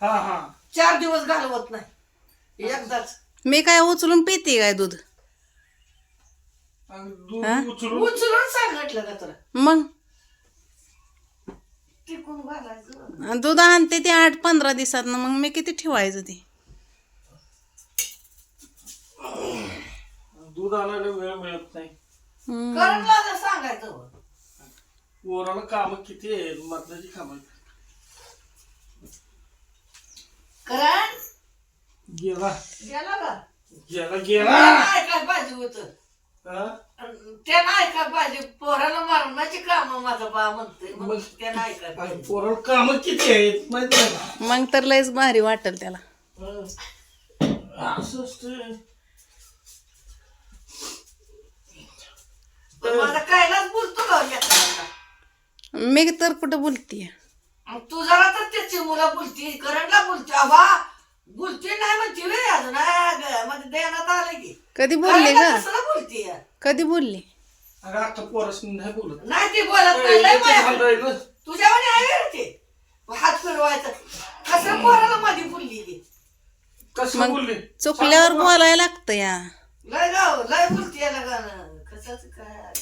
हा हा 4 दिवस घालवत नाही एकदाच. मी काय उचलून पिते काय दूध? आणि दूध हा? उचलून उचलून सांगितलं का तुला मग टिकून घालायचं. दूध आणते ते 8-15 दिवसात मग मी किती ठेवायचं ते? दूध आणायला वेळ मिळत नाही. करणला तर सांगायचं. पोराला काम किती आहेत, महत्वाची काम आहेत. करण गेला गेला का? गेला त्याला गेला ऐकायला पाहिजे होतं. हा? त्याला ऐकायला पाहिजे. पोराला मारण्याची काम माझा बा म्हणते मग त्याला ऐकायला आणि पाहिजे. पोराला काम किती आहेत माहिती आहे का? मग तर लयच भारी वाटेल त्याला. असं असतं. पण माझा कायलाच बोलतो का लेकरांना? मी तर कुठं बोलतीये? मग तू जरा तर त्याची मुलं बोलती करंटला बोलते. अबा बोलते नाही म्हणते वे अजून मध्ये देण्यात आलं की कधी बोलली ग? बोलते कधी बोलली? अगं आता पोरास नाही बोलत. नाही ती बोलत नाही लय इथं माया. झालं राहिलं. तुझ्यावर आहे रे ते हात फिरवायचं कसं पोराला मध्ये बोलली ती. कसं मग बोलली? चुकल्यावर बोलायला लागतं या. लय गाव लय बोलते याला गाणं कसंच काय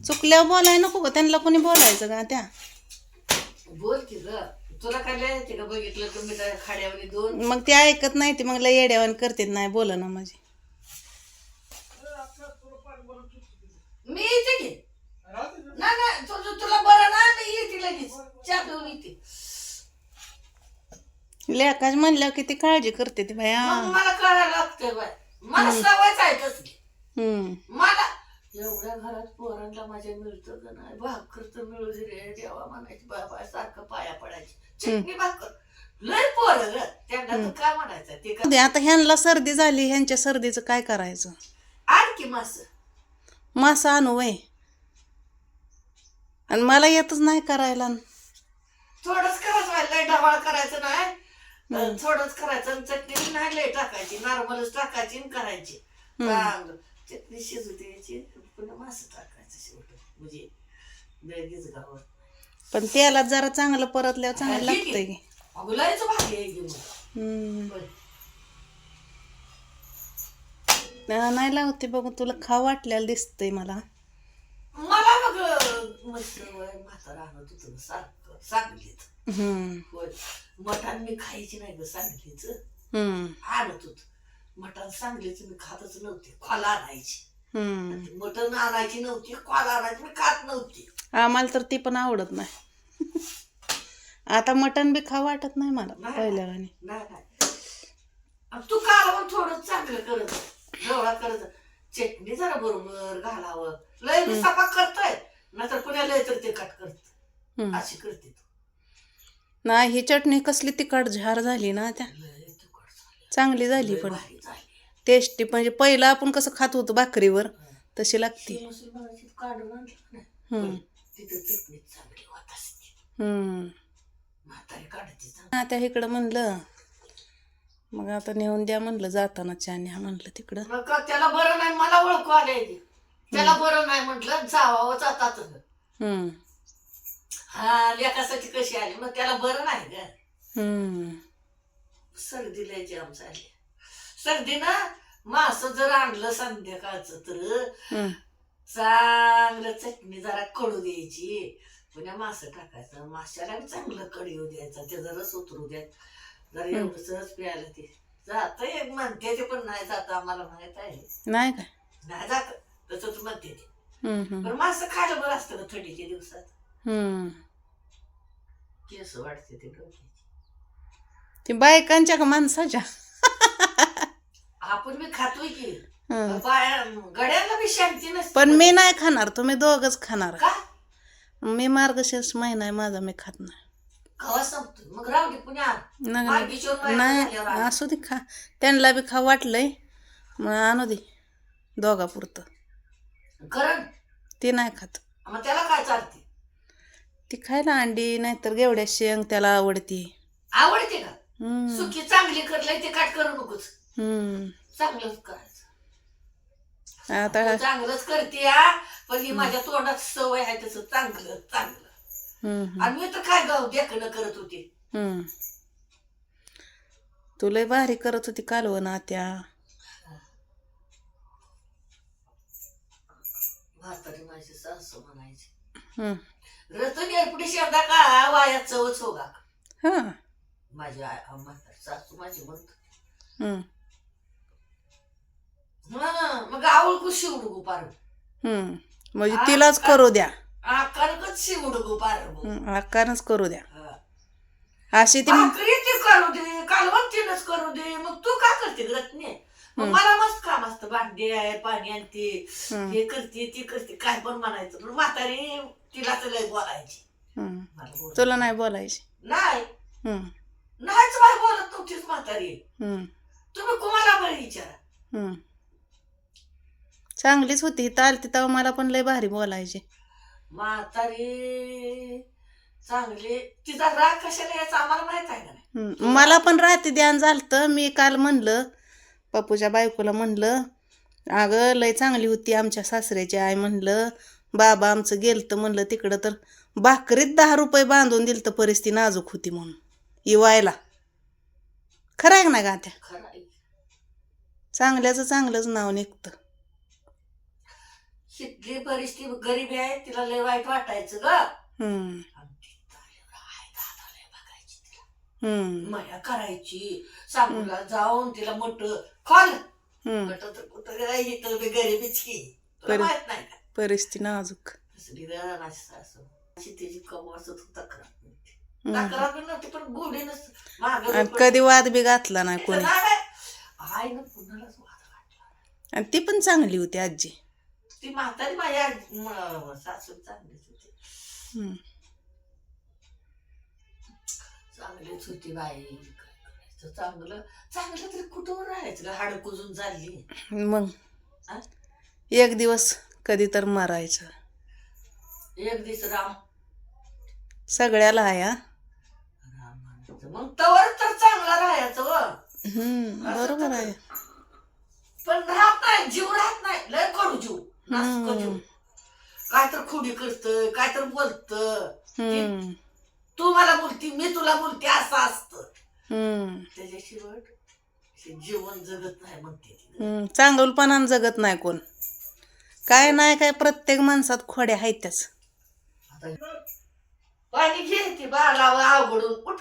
चुकल्यावर बोलाय नको का? त्यांना कोणी बोलायचं का त्या? बोल की ग. तुला काय लय येते का बघितलं तुम्ही त्या खाड्यावर दोन मग ते ऐकत नाही ते मग लय येड्यावान करते नाही बोल ना माझी. मी येते की नाही नाही तुला बरं ना मी येते लगेच चहा पिऊन येते. लेकाच म्हणल्यावर किती काळजी करते ती बाया. मग मला करायला लागतंय बाय मला सवयच आहे तसली. मला एवढ्या घरात पोरांना माझ्या मिळतं का नाही भाकर तर मिळू दे रे देवा म्हणायची बाबा सारखं पाया पडायची चटणी भाकर लय पोर ग त्यांना तर काय म्हणायचं ते का आता ह्यांना सर्दी झाली ह्यांच्या सर्दीचं काय करायचं? आणखी मास मासा आणू वय आणि मला येतच नाही करायला. थोडंच करायचं लय ढवाळ करायचं नाही थोडंच करायचं आणि चटणी नाही लय टाकायची नॉर्मलच टाकायची आणि करायची चांगलं चटणी शिजू द्यायची पुन्हा मास टाकायचं शेवट म्हणजे लगेच गावात. पण तेलात जरा चांगलं परतल्यावर चांगलं लागतंय की. अगं लयच भारी आहे घेऊन नाही लावते बघू तुला खाऊ वाटल्याला दिसतंय मला. मला बघ मस्त म्हातारा आणत होतं सारखं सांगलीत. होय मटण मी खायची नाही ग सांगलीच आणत होत. मटण सांगलीच मी खातच नव्हते खोला आणायची. मटण आणायची नव्हती खोला आणायची मी खात नव्हती. आम्हाला तर ती पण आवडत नाही. आता मटण बी खाऊ वाटत नाही मला पहिल्या गाणी. नाही तू कालवण थोडं चांगलं करत जवळा करत चटणी जरा बरोबर घालावं लय मी सपाक करतोय नाहीतर पुण्या लय तर ते कट करत अशी करते तू. नाही ही चटणी कसली तिखट झार झाली ना त्या लय तिखट झाली चांगली झाली पण भारी झाली. टेस्टी म्हणजे पहिला आपण कसं खात होतो भाकरीवर तशी लागते. काढून आणलं तिथे चटणी चांगली होत असते म्हातारी काढते चांगली. आता इकडं म्हणलं मग आता नेऊन द्या म्हणलं जाताना चहा न्या म्हणलं तिकडं. मग त्याला बरं नाही मला ओळखू आले त्याला बरं नाही म्हटलं जावावं जातात हा लेकासाठी कशी आली मग त्याला बरं नाही ग. सर्दी लय जाम झाली. सर्दी ना मास जर आणलं संध्याकाळचं तर चांगलं चटणी जरा कडू द्यायची पुन्हा मास टाकायचं माशाला चांगलं कडू द्यायचं त्याचा रस उतरू द्या जरा एवढंच प्यायला ते जात एक म्हणते ते पण नाही जात आम्हाला माहित आहे नाही काय नाही जात तसंच म्हणते ते पण मास खायला बरं असतं का थंडीच्या दिवसात केस वाटते ते डोक्याची. ती बायकांच्या का माणसाच्या? आपण बी खातोय की गड्याला बी शांती नसते. पण मी नाही खाणार तुम्ही दोघच खाणार. का मी मार्गशीर्ष महिना आहे माझा मी खात नाही. कवा संपतोय मग राहू दे पुण्या नाही असू दे खा त्यांना बी खा वाटलंय मग आणू दे दोघापुरतं. करण ती नाही खात. मग त्याला काय चालते ती खायला अंडी नाहीतर गेवड्या शेंग त्याला आवडती. आवडते का सुकी चांगली करलंय ते काट करू नकोच चांगलंच करायचं. आता चांगलंच करते पण ही माझ्या तोंडात सवय आहे तसं चांगलं चांगलं आणि मी तर काय गाव देखणं करत होते. तुला भारी करत होती कालवण आत्या. म्हातारी माझी सासू म्हणायची हं. रतन एरपुडी शेवदा का वाया चवच हो का. हां. माझी म्हातारी सासू माझी म्हणत हं. मग आवळकू शिवडगू पार हं. म्हणजे तिलाच करू द्या. आकारकच शिवडगू पार आकारच करू द्या. अशी ती भाकरी ती करू दे कालवण तिनच करू दे मग तू का करते रत्ने. मग मला मस्त काम असतं भांडी आहे पाणी आणते हे करते ती करते काय पण म्हणायचं पण म्हातारी तिला तर लय बोलायची. हं. मला बोल तुला नाही बोलायची. नाही हं. नाहीच बाय बोलत नव्हतीच म्हातारी. हं. तुम्ही कुणाला बरं विचारा. हं. चांगलीच होती आलती तेव्हा मला पण लय भारी बोलायची. म्हातारी चांगली तिचा राग कशाला याचा आम्हाला माहित आहे का नाही. मला पण रात्री ध्यान झालतं. मी काल म्हणलं पप्पूच्या बायकोला म्हणलं अगं लय चांगली होती आमच्या सासऱ्याची आई. म्हणलं बाबा आमचं गेलतं म्हणलं तिकडं तर भाकरीत 10 रुपये बांधून दिलं तर परिस्थिती नाजूक होती म्हणून इवायला. खरं आहे का नाही गात्या. खरं आहे. चांगल्याचं चांगलंच नाव निघतं. शिकली परिस्थिती गरिबी आहे तिला लय वाईट वाटायचं ग. हम्म. बघायची तिला हम्म. माया करायची सांगूला जाऊन तिला मोठं खोल हम्म. मोठं तर कुठं इथं बी गरिबीची तुला माहित नाही का. परिस्थिती नाजूक. असली सासू तिची कमवत तक्रार तक्रार बी नव्हती पण गोडी नसत आणि कधी वाद बी घातला नाही कोणी. आई ना कुणालाच वाद घातला. आणि ती पण चांगली होती आजी. ती म्हातारी माझ्या सासू चांगलीच होती. हम्म. चांगलीच होती बाई. काय करायचं चांगलं चांगलं तरी कुठं राहायचं का हाड कुजून झाली. मग आ? एक दिवस कधी तर मरायचं. एक दिवस राम सगळ्याला आहे हा. राम म्हणायचं मग तवर तर चांगला राहायचं व. बरोबर आहे. पण राहत नाही जीव राहत नाही लय कडू जीव नासक जीव. काय तर खोडी करत काय तर बोलत. हम्म. तू मला बोलती मी तुला बोलते असं असतं. त्याच्याशिवाय जीवन जगत नाही म्हणते ती. चांगलपणानं जगत नाही कोण. काय नाही काय प्रत्येक माणसात खोड्या आहेत त्याच. पाणी घे ती बाळाला अवघडून उठ